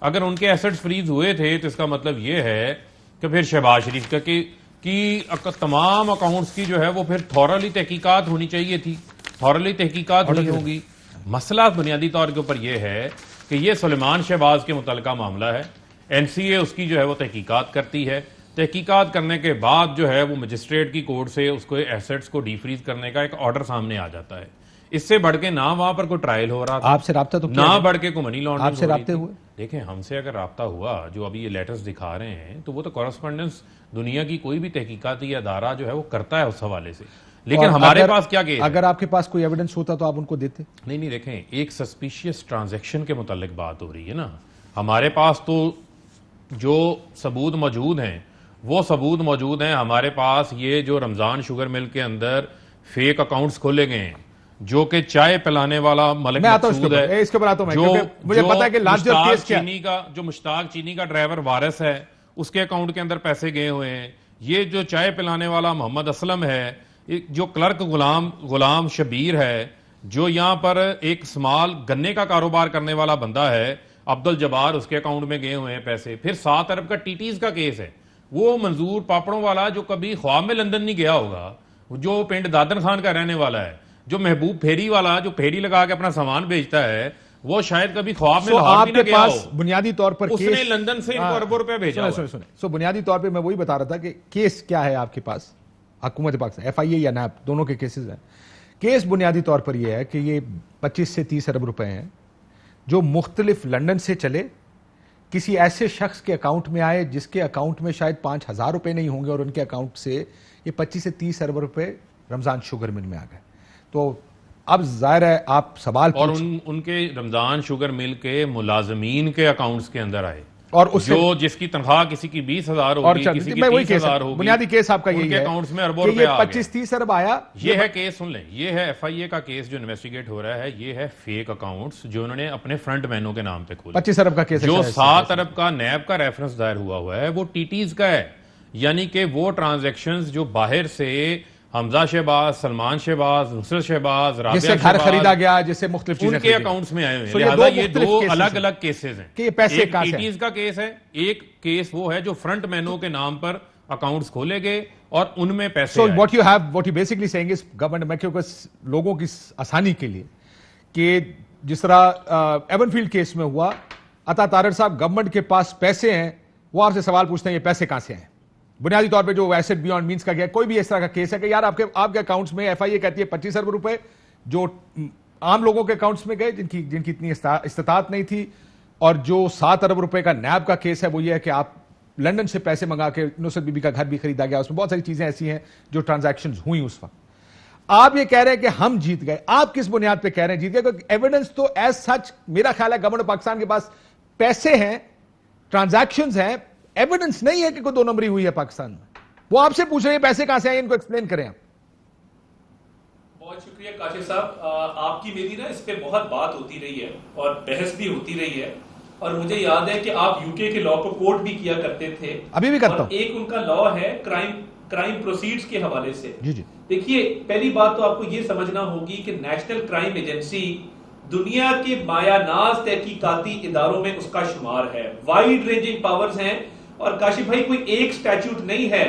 اگر ان کے assets freeze ہوئے تھے تو اس کا مطلب یہ ہے کہ پھر شہباز شریف کا کی تمام اکاؤنٹس کی جو ہے وہ پھر تھورلی تحقیقات ہونی چاہیے تھی، تھورلی تحقیقات نہیں ہوگی۔ مسئلہ بنیادی طور کے اوپر یہ ہے کہ یہ سلیمان شہباز کے متعلقہ معاملہ ہے، این سی اے اس کی جو ہے وہ تحقیقات کرتی ہے، تحقیقات کرنے کے بعد جو ہے وہ مجسٹریٹ کی کورٹ سے اس کو ایسٹس کو ڈی فریز کرنے کا ایک آرڈر سامنے آ جاتا ہے۔ اس سے بڑھ کے نہ وہاں پر کوئی ٹرائل ہو رہا تھا، آپ سے رابطہ تو نہ بڑھ کے کوئی منی لانڈرنگ آپ سے رابطے ہوئے؟ دیکھیں ہم سے اگر رابطہ ہوا، جو ابھی یہ لیٹرز دکھا رہے ہیں تو وہ تو کورسپونڈنس دنیا کی کوئی بھی تحقیقاتی ادارہ جو ہے وہ کرتا ہے اس حوالے سے، لیکن ہمارے پاس کیا کیس ہے؟ اگر آپ کے پاس کوئی ایویڈنس ہوتا تو آپ ان کو دیتے؟ نہیں دیکھیں، ایک سسپیشیس ٹرانزیکشن کے متعلق بات ہو رہی ہے نا، ہمارے پاس تو جو ثبوت موجود ہیں وہ ثبوت موجود ہیں۔ ہمارے پاس یہ جو رمضان شوگر مل کے اندر فیک اکاؤنٹس کھولے گئے ہیں، جو کہ چائے پلانے والا ملک مقصود ہے، اس کے اوپر آتا ہوں میں، مجھے پتا ہے کہ لارجر کیس کیا جو مشتاق چینی کا ڈرائیور وارث ہے اس کے اکاؤنٹ کے اندر پیسے گئے ہوئے ہیں، یہ جو چائے پلانے والا محمد اسلم ہے، جو کلرک غلام شبیر ہے، جو یہاں پر ایک سمال گنے کا کاروبار کرنے والا بندہ ہے عبد الجبار، اس کے اکاؤنٹ میں گئے ہوئے ہیں پیسے۔ پھر 7 ارب کا ٹی ٹیز کا کیس ہے، وہ منظور پاپڑوں والا جو کبھی خواب میں لندن نہیں گیا ہوگا، جو پنڈ دادن خان کا رہنے والا ہے، جو محبوب پھیری والا جو پھیری لگا کے اپنا سامان بیچتا ہے، وہ شاید کبھی خواب میں لاہور بھی نہ گیا ہو، بنیادی طور پر اس نے لندن سے ان کو اربوں روپے بھیجا ہوا۔ سو بنیادی طور پہ میں وہی بتا رہا تھا کہ کیس کیا ہے آپ کے پاس، حکومت پاکستان ایف آئی اے یا نیب دونوں کے کیسز ہیں۔ کیس بنیادی طور پر یہ ہے کہ یہ 25 سے 30 ارب روپے ہیں جو مختلف لندن سے چلے، کسی ایسے شخص کے اکاؤنٹ میں آئے جس کے اکاؤنٹ میں شاید 5,000 روپے نہیں ہوں گے، اور ان کے اکاؤنٹ سے یہ 25 سے 30 ارب روپے رمضان شوگر مل میں آ گئے۔ تو اب ظاہر ہے آپ سوال اور ان کے رمضان شوگر مل کے ملازمین کے اکاؤنٹس کے اندر آئے، اور اس جو جس کی تنخواہ کسی کی 20,000 ہوگی، کسی کی 30,000 ہوگی، بنیادی کیس آپ کا ان یہی کے ہے اکاؤنٹس میں اربوں کہ روپے یہ آ گئے۔ 25-30 ارب آیا۔ یہ ہے کیس، سن لیں، یہ ہے ایف آئی اے کا کیس جو انویسٹیگیٹ ہو رہا ہے، یہ ہے فیک اکاؤنٹس جو انہوں نے اپنے فرنٹ مینوں کے نام پہ کھولے۔ 25 ارب کا کیس جو 7 ارب کا نیب کا ریفرنس دائر ہوا ہے وہ ٹی ٹیز کا ہے، یعنی کہ وہ ٹرانزیکشنز جو باہر سے حمزہ شہباز، سلمان شہباز، نصرت شہباز، رابعہ جس سے گھر خریدا گیا، جس سے مختلف چیزیں ان کے اکاؤنٹس میں آئے ہوئے ہیں، لہذا یہ دو الگ الگ کیسز ہیں کہ یہ پیسے ایک کہاں سے ٹی ٹیز کا کیس ہے، ایک کیس وہ ہے جو فرنٹ مینوں کے نام پر اکاؤنٹس کھولے گئے اور ان میں پیسے آئے۔ what you basically saying is government میں کیونکہ لوگوں کی آسانی کے لیے کہ جس طرح ایون فیلڈ کیس میں ہوا، عطا طارر صاحب گورنمنٹ کے پاس پیسے ہیں، وہ آپ سے سوال پوچھتے ہیں یہ پیسے کہاں سے ہیں؟ بنیادی طور پہ جو ایسٹ بیونڈ مینس کا گیا، کوئی بھی اس طرح کا کیس ہے کہ یار آپ کے اکاؤنٹس میں ایف آئی اے کہتی ہے 25 ارب روپے جو عام لوگوں کے اکاؤنٹس میں گئے جن کی اتنی استطاعت نہیں تھی، اور جو 7 ارب روپے کا نیب کا کیس ہے وہ یہ ہے کہ آپ لندن سے پیسے منگا کے نصرت بی بی کا گھر بھی خریدا گیا، اس میں بہت ساری چیزیں ایسی ہیں جو ٹرانزیکشنز ہوئی اس وقت۔ آپ یہ کہہ رہے ہیں کہ ہم جیت گئے، آپ کس بنیاد پہ کہہ رہے ہیں جیت گئے؟ کیونکہ ایویڈنس تو ایز سچ میرا خیال ہے گورنمنٹ پاکستان کے پاس پیسے ہیں، ٹرانزیکشنز ہیں، ایویڈنس نہیں ہے کہ کوئی 2 نمبری ہوئی ہے پاکستان میں۔ وہ آپ سے پوچھ رہے ہیں پیسے کہاں سے آئے، ان کو ایکسپلین کریں آپ۔ بہت شکریہ کاشف صاحب، آپ کی میری اس پہ بہت بات ہوتی رہی ہے اور بحث بھی ہوتی رہی ہے، اور مجھے یاد ہے کہ آپ یو کے لاء کو کوٹ بھی کیا کرتے تھے، ابھی بھی کرتا ہوں۔ ایک ان کا لاء ہے کرائم پروسیڈز کے حوالے سے۔ جی دیکھیے، پہلی بات تو آپ کو یہ سمجھنا ہوگی کہ نیشنل کرائم ایجنسی دنیا کے مایا ناز تحقیقاتی اداروں میں اس کا شمار ہے، وائڈ رینجنگ پاورز ہیں، اور کاشف بھائی کوئی ایک سٹیچوٹ نہیں ہے،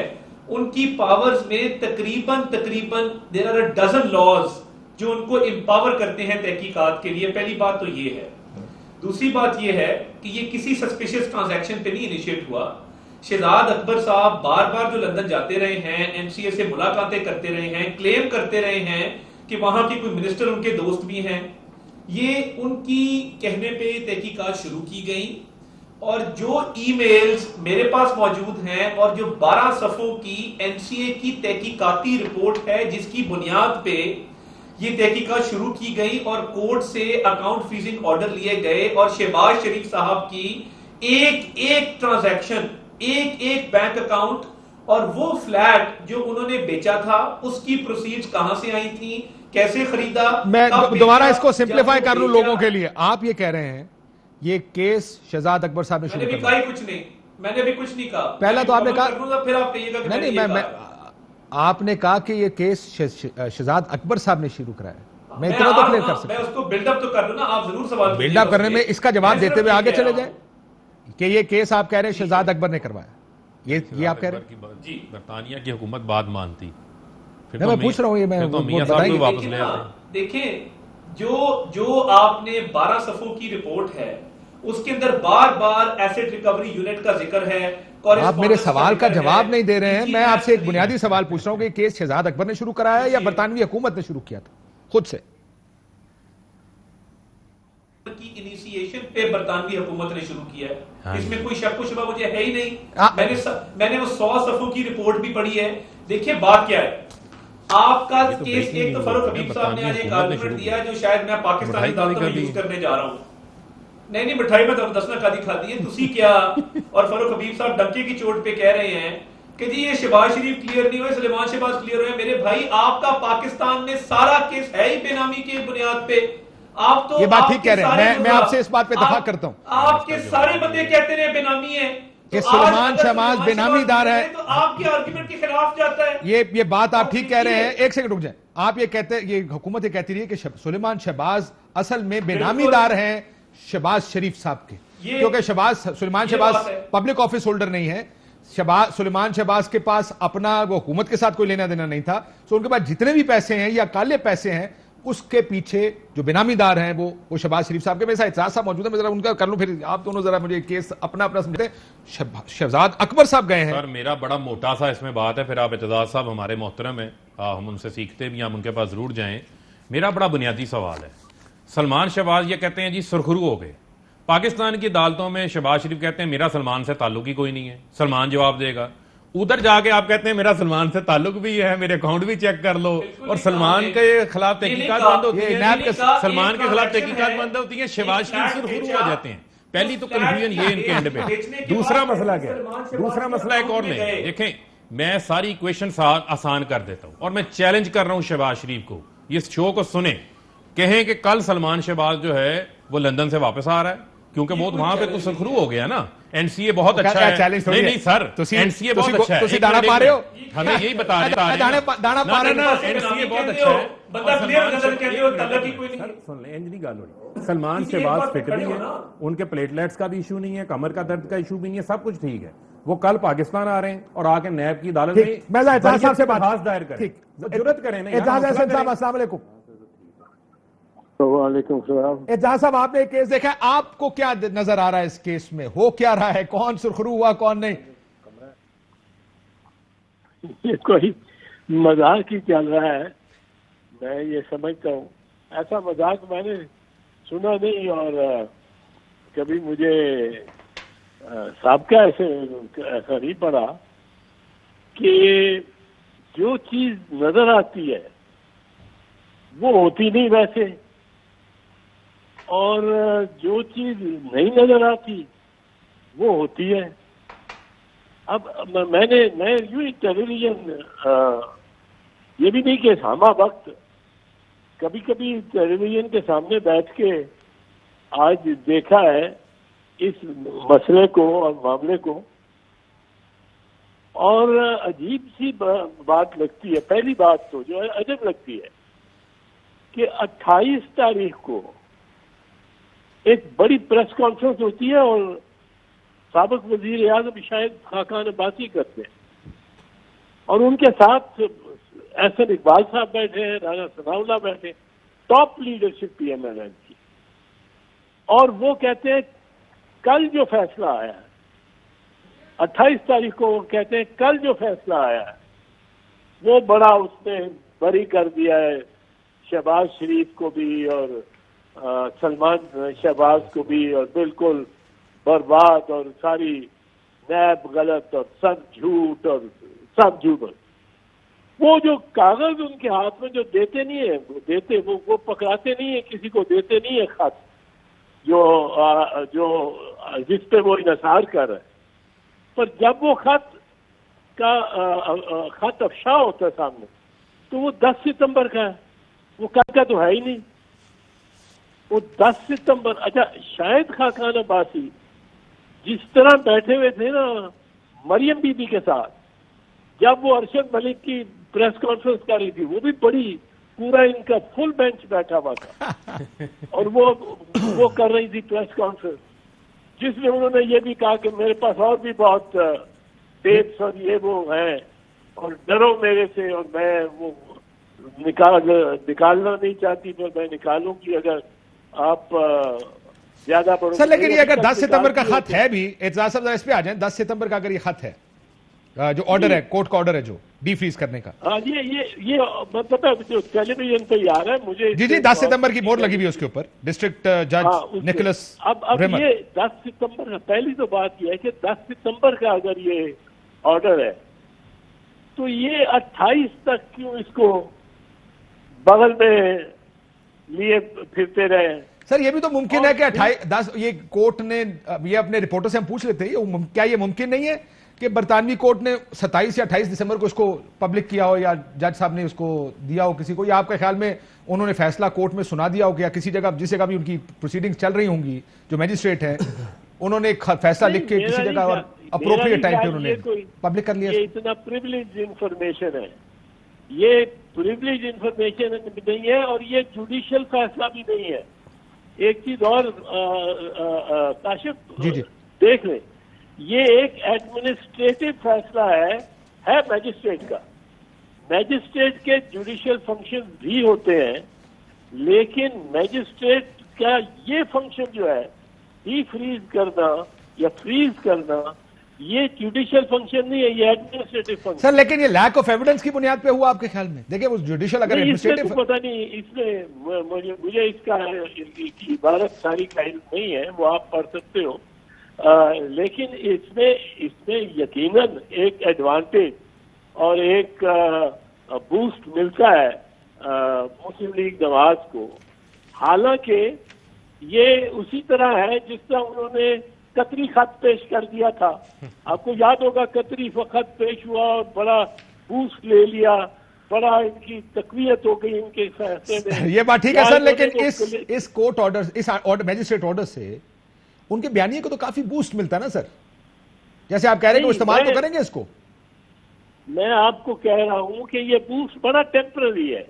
ان کی پاورز میں تقریباً there are a dozen laws جو ان کو امپاور کرتے ہیں تحقیقات کے لیے۔ پہلی بات تو یہ ہے۔ دوسری بات یہ ہے کہ یہ کسی سسپیشس ٹرانزیکشن پہ نہیں انیشیٹ ہوا۔ شہزاد اکبر صاحب بار بار جو لندن جاتے رہے ہیں، این سی اے سے ملاقاتیں کرتے رہے ہیں، کلیم کرتے رہے ہیں کہ وہاں کے کوئی منسٹر ان کے دوست بھی ہیں، یہ ان کی کہنے پہ تحقیقات شروع کی گئیں، اور جو ای میلز میرے پاس موجود ہیں اور جو 12 صفحوں کی این سی اے کی تحقیقاتی رپورٹ ہے جس کی بنیاد پہ یہ تحقیقات شروع کی گئی اور کورٹ سے اکاؤنٹ فریزنگ آرڈر لیے گئے، اور شہباز شریف صاحب کی ایک ٹرانزیکشن، ایک بینک اکاؤنٹ اور وہ فلیٹ جو انہوں نے بیچا تھا اس کی پروسیڈز کہاں سے آئی تھیں، کیسے خریدا۔ میں دوبارہ اس کو سمپلیفائی کر لوں لوگوں کے لیے۔ آپ یہ کہہ رہے ہیں یہ کیس شہزاد اکبر صاحب نے شروع کیا؟ میں نے بھی کچھ نہیں کہا۔ پہلا تو آپ نے کہا، پھر آپ کہیے گا کہ نہیں، آپ نے کہا کہ یہ کیس شہزاد اکبر صاحب نے شروع کرایا۔ میں اتنا تو کلیئر کر سکتا ہوں، میں اس کو بلڈ اپ تو کر دوں نا، آپ ضرور سوال بلڈ اپ کرنے میں اس کا جواب دیتے ہوئے آگے چلے جائیں۔ کہ یہ کیس آپ کہہ رہے ہیں شہزاد اکبر نے کروایا، یہ آپ کہہ رہے ہیں؟ جی برطانیہ کی حکومت بات مانتی، میں پوچھ رہا ہوں، یہ میں میاں صاحب کو واپس لے آتے۔ دیکھیں جو آپ نے 12 صفحوں کی رپورٹ ہے اس کے اندر بار بار ایسٹ ریکوری یونٹ کا ذکر ہے۔ آپ میرے سوال کا جواب نہیں دے رہے ہیں، میں آپ سے ایک بنیادی سوال پوچھ رہا ہوں کہ یہ کیس شہزاد اکبر نے شروع کرایا یا برطانوی حکومت نے شروع کیا تھا خود سے؟ کی انیشیشن پہ برطانوی حکومت نے شروع کیا ہے، اس میں کوئی شک و شبہ مجھے ہے ہی نہیں۔ میں نے وہ 100 صفحوں کی رپورٹ بھی پڑھی ہے۔ دیکھیں بات کیا ہے، آپ کا کیس ایک تو فاروق حبیب صاحب نے آج ایک آرگومنٹ دیا جو شاید میں پاکستانی عدالتوں میں یوز کرنے جا رہا ہوں۔ نہیں مٹھائی میں تو دسنا کھادی کھادی ہے تسی کیا، اور فاروق حبیب صاحب ڈنکے کی چوٹ پہ کہہ رہے ہیں کہ جی یہ شہباز شریف کلیئر نہیں ہوئے، سلیمان شہباز کلیئر ہوئے۔ میرے بھائی آپ کا پاکستان میں سارا کیس ہے ہی بے نامی کی بنیاد پہ۔ آپ تو یہ بات ٹھیک کہہ رہے ہیں، میں آپ سے اس بات پہ اتفاق کرتا ہوں۔ آپ کے سارے بندے کہتے ہیں بے نامی ہے کہ سلیمان شہباز بے نامی دار ہے، تو آپ کے آرگومنٹ کے خلاف جاتا ہے۔ یہ بات آپ ٹھیک کہہ رہے ہیں، ایک سیکنڈ رک جائیں۔ آپ یہ کہتے ہیں، یہ حکومت یہ کہتی رہی ہے کہ سلیمان شہباز اصل میں بے نامی دار ہیں شہباز شریف صاحب کے، کیونکہ سلیمان شہباز پبلک آفس ہولڈر نہیں ہے۔ سلیمان شہباز کے پاس اپنا وہ حکومت کے ساتھ کوئی لینا دینا نہیں تھا، سو ان کے پاس جتنے بھی پیسے ہیں یا کالے پیسے ہیں اس کے پیچھے جو بینامی دار ہیں وہ شہباز شریف صاحب کے۔ میرے ساتھ اعتراض صاحب موجود ہے، میں ذرا ان کا کر لوں، پھر آپ دونوں ذرا مجھے کیس اپنا سمجھتے ہیں۔ شہزاد اکبر صاحب گئے ہیں۔ سر میرا بڑا موٹا سا اس میں بات ہے، پھر آپ اعتزاز صاحب ہمارے محترم ہیں، ہم ان سے سیکھتے بھی، ہم ان کے پاس ضرور جائیں۔ میرا بڑا بنیادی سوال ہے، سلمان شہباز یہ کہتے ہیں جی سرخرو ہو گئے، پاکستان کی عدالتوں میں شہباز شریف کہتے ہیں میرا سلمان سے تعلق ہی کوئی نہیں ہے، سلمان جواب دے گا۔ ادھر جا کے آپ کہتے ہیں میرا سلمان سے تعلق بھی ہے، میرے اکاؤنٹ بھی چیک کر لو، اور سلمان کے خلاف تحقیقات بند ہوتی ہیں، سلمان کے خلاف تحقیقات بند ہوتی ہیں، شہباز شریف سرخرو ہو جاتے ہیں۔ پہلی تو کنفیوژن یہ ان کے اینڈ پہ۔ دوسرا مسئلہ کیا ہے؟ دوسرا مسئلہ ایک اور نہیں، دیکھیں میں ساری کویشچن آسان کر دیتا ہوں اور میں چیلنج کر رہا ہوں شہباز شریف کو، یہ شو کو سنیں، کہیں کہ کل سلمان شہباز جو ہے وہ لندن سے واپس آ رہا ہے، کیونکہ وہ وہاں پہ تو سرخرو ہو گیا نا۔ این سی اے بہت اچھا ہے، نہیں سر این سی اے بہت اچھا ہے، تسی دانا پا رہے ہو، ہمیں یہی بتا رہے ہیں، دانا پا رہے ہیں، این سی اے بہت اچھا ہے۔ بندہ کلیئر نظر کہتے ہو تعلق ہی کوئی نہیں۔ سن لیں، انج نہیں گل ہوئی، سلمان شہباز فٹ بھی ہے، ان کے پلیٹلیٹس کا بھی ایشو نہیں ہے، کمر کا درد کا ایشو بھی نہیں ہے، سب کچھ ٹھیک ہے۔ وہ کل پاکستان آ رہے ہیں اور آ کے نیب کی عدالت میں میں اعتراض صاحب سے بات دائر کریں، جرات کریں نا۔ اعتراض احسن صاحب السلام علیکم۔ وعلیکم السلام۔ اعتراض صاحب آپ نے ایک کیس دیکھا ہے، آپ کو کیا نظر آ رہا ہے اس کیس میں، ہو کیا رہا ہے، کون سرخرو ہوا کون نہیں؟ یہ کوئی مذاق ہی چل رہا ہے، میں یہ سمجھتا ہوں ایسا مذاق میں نے سنا نہیں، اور کبھی مجھے سابقہ ایسا نہیں پڑا کہ جو چیز نظر آتی ہے وہ ہوتی نہیں ویسے، اور جو چیز نہیں نظر آتی وہ ہوتی ہے۔ اب میں یوں ہی ٹیلی ویژن یہ بھی نہیں کہ ہمہ وقت کبھی کبھی ٹیلی ویژن کے سامنے بیٹھ کے آج دیکھا ہے اس مسئلے کو اور معاملے کو، اور عجیب سی بات لگتی ہے۔ پہلی بات تو جو ہے عجب لگتی ہے کہ 28 تاریخ کو ایک بڑی پریس کانفرنس ہوتی ہے اور سابق وزیر اعظم شاہد خاقان عباسی کرتے ہیں، اور ان کے ساتھ احسن اقبال صاحب بیٹھے ہیں، رانا ثناء اللہ بیٹھے ہیں، top leadership P M L N کی، اور وہ کہتے ہیں کل جو فیصلہ آیا ہے 28 تاریخ کو، وہ کہتے ہیں کل جو فیصلہ آیا ہے وہ بڑا اس نے بری کر دیا ہے شہباز شریف کو بھی اور سلمان شہباز کو بھی، اور بالکل برباد، اور ساری نیب غلط اور سب جھوٹ اور سب جھوٹ۔ وہ جو کاغذ ان کے ہاتھ میں جو دیتے نہیں ہیں، وہ دیتے وہ پکڑاتے نہیں ہیں، کسی کو دیتے نہیں ہیں خط جو جس پہ وہ انحصار کر رہے ہیں، پر جب وہ خط افشا ہوتا ہے سامنے تو وہ 10 ستمبر کا ہے، وہ کل کا تو ہے ہی نہیں، وہ 10 ستمبر۔ اچھا شاہد خاقان عباسی جس طرح بیٹھے ہوئے تھے نا مریم بی بی کے ساتھ جب وہ ارشد ملک کی پریس کانفرنس کر رہی تھی، وہ بھی بڑی پورا ان کا فل بینچ بیٹھا ہوا تھا اور وہ کر رہی تھی پریس کانفرنس۔ جس میں انہوں نے یہ بھی کہا کہ میرے پاس اور بھی بہت ٹیپس اور یہ وہ ہیں اور ڈرو میرے سے اور میں وہ نکالنا نہیں چاہتی پر میں نکالوں گی اگر آپ زیادہ بڑھو. سر لیکن یہ اگر 10 ستمبر کا خط ہے بھی, اعتزاز صاحب اس پہ آ جائیں, 10 ستمبر کا اگر یہ خط ہے جو آرڈر ہے, کورٹ کا آرڈر ہے جو ڈی فریز کرنے کا, ہاں یہ مطلب ہے جو ٹیلی ویژن پہ آ رہا ہے مجھے جی 10 ستمبر کی مہر لگی ہوئی ہے اس کے اوپر, ڈسٹرکٹ جج نکولس اب یہ 10 ستمبر کا پہلی تو بات یہ ہے کہ 10 ستمبر کا اگر یہ آرڈر ہے تو یہ 28 تک کیوں اس کو بغل میں لیے پھرتے رہے. سر یہ بھی تو ممکن ہے کہ 10 یہ کورٹ نے یہ اپنے رپورٹر سے ہم پوچھ لیتے ہیں, کیا یہ ممکن نہیں ہے کہ برطانوی کورٹ نے 27 یا 28 دسمبر کو اس کو پبلک کیا ہو یا جج صاحب نے اس کو دیا ہو کسی کو, یا آپ کے خیال میں انہوں نے فیصلہ کورٹ میں سنا دیا ہو کہ یا کسی جگہ جس جگہ بھی ان کی پروسیڈنگز چل رہی ہوں گی جو میجسٹریٹ ہیں انہوں نے ایک فیصلہ لکھ کے کسی جگہ اور اپروپریٹ ٹائم پہ انہوں نے پبلک کر لیا. یہ اتنا پریویلیج انفارمیشن ہے, یہ پریویلیج انفارمیشن نہیں ہے اور یہ جوڈیشل فیصلہ بھی نہیں ہے. ایک چیز اور کاشف دیکھ لیں, یہ ایک ایڈمنسٹریٹو فیصلہ ہے میجسٹریٹ کا. میجسٹریٹ کے جوڈیشل فنکشن بھی ہوتے ہیں لیکن میجسٹریٹ کا یہ فنکشن جو ہے ڈی فریز کرنا یا فریز کرنا یہ جوڈیشل فنکشن نہیں ہے, یہ ایڈمنسٹریٹو فنکشن. سر لیکن یہ لیک آف ایویڈنس کی بنیاد پہ ہوا آپ کے خیال میں؟ دیکھیں وہ جوڈیشل اگر ایڈمنسٹریٹو پتہ نہیں, اس میں مجھے اس کا عبارت ساری کا علم نہیں ہے, وہ آپ پڑھ سکتے ہو, لیکن اس میں یقیناً ایک ایڈوانٹیج اور ایک بوسٹ ملتا ہے مسلم لیگ نواز کو. حالانکہ یہ اسی طرح ہے جس طرح انہوں نے قطری خط پیش کر دیا تھا. آپ کو یاد ہوگا قطری خط پیش ہوا اور بڑا بوسٹ لے لیا, بڑا ان کی تقویت ہو گئی ان کے فیصلے میں. یہ بات ٹھیک ہے سر, لیکن اس کورٹ آرڈر, اس میجسٹریٹ آرڈر سے ان کے بیانیے کو تو کافی بوسٹ ملتا ہے نا سر, جیسے آپ کہہ رہے ہیں کہ وہ استعمال تو کریں گے اس کو. میں آپ کو کہہ رہا ہوں کہ یہ بوسٹ بڑا ٹیمپرری ہے.